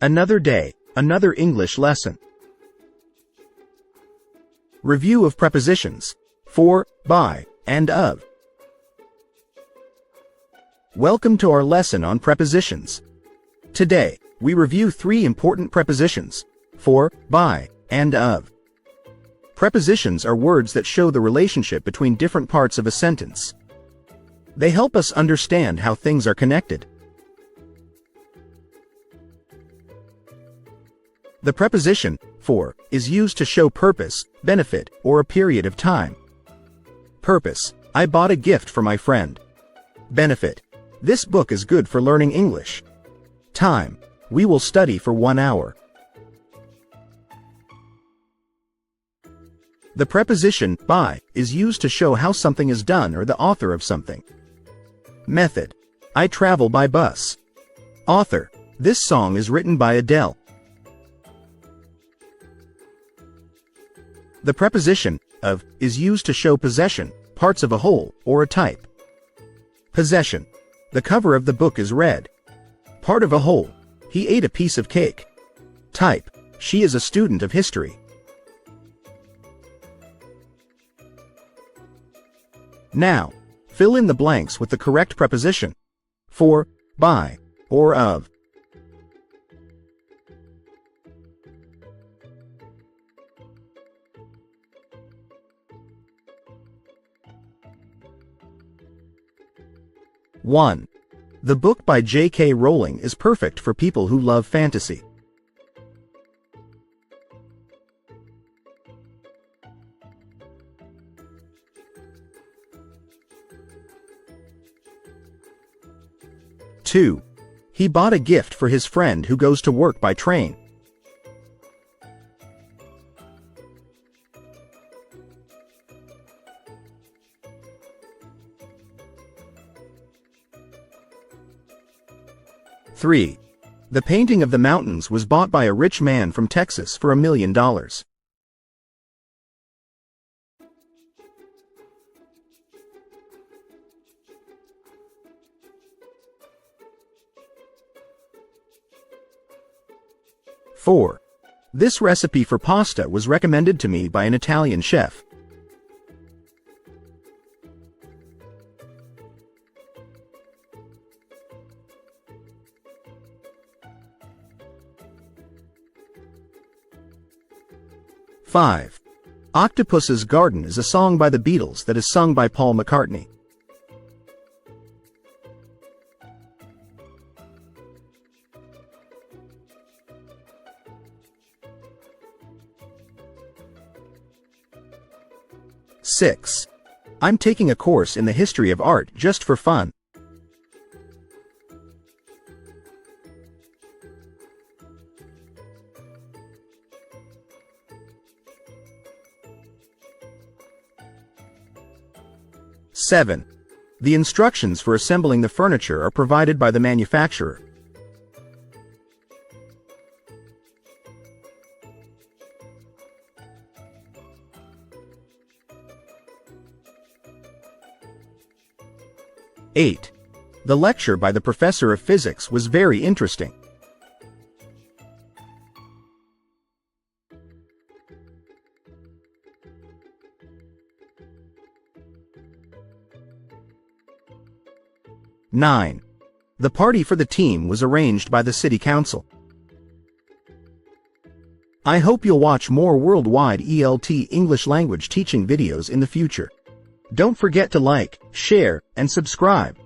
Another day, another English lesson. Review of prepositions. For, by, and of. Welcome to our lesson on prepositions. Today, we review 3 important prepositions. For, by, and of. Prepositions are words that show the relationship between different parts of a sentence. They help us understand how things are connected. The preposition, for, is used to show purpose, benefit, or a period of time. Purpose: I bought a gift for my friend. Benefit: this book is good for learning English. Time: we will study for 1 hour. The preposition, by, is used to show how something is done or the author of something. Method: I travel by bus. Author: this song is written by Adele. The preposition, of, is used to show possession, parts of a whole, or a type. Possession: the cover of the book is red. Part of a whole: he ate a piece of cake. Type: she is a student of history. Now, fill in the blanks with the correct preposition. For, by, or of. One. The book by J.K. Rowling is perfect for people who love fantasy. Two. He bought a gift for his friend who goes to work by train. Three. The painting of the mountains was bought by a rich man from Texas for $1 million. Four. This recipe for pasta was recommended to me by an Italian chef. Five. Octopus's Garden is a song by the Beatles that is sung by Paul McCartney. Six. I'm taking a course in the history of art just for fun. Seven. The instructions for assembling the furniture are provided by the manufacturer. Eight. The lecture by the professor of physics was very interesting. Nine. The party for the team was arranged by the city council. I hope you'll watch more worldwide ELT English language teaching videos in the future. Don't forget to like, share, and subscribe.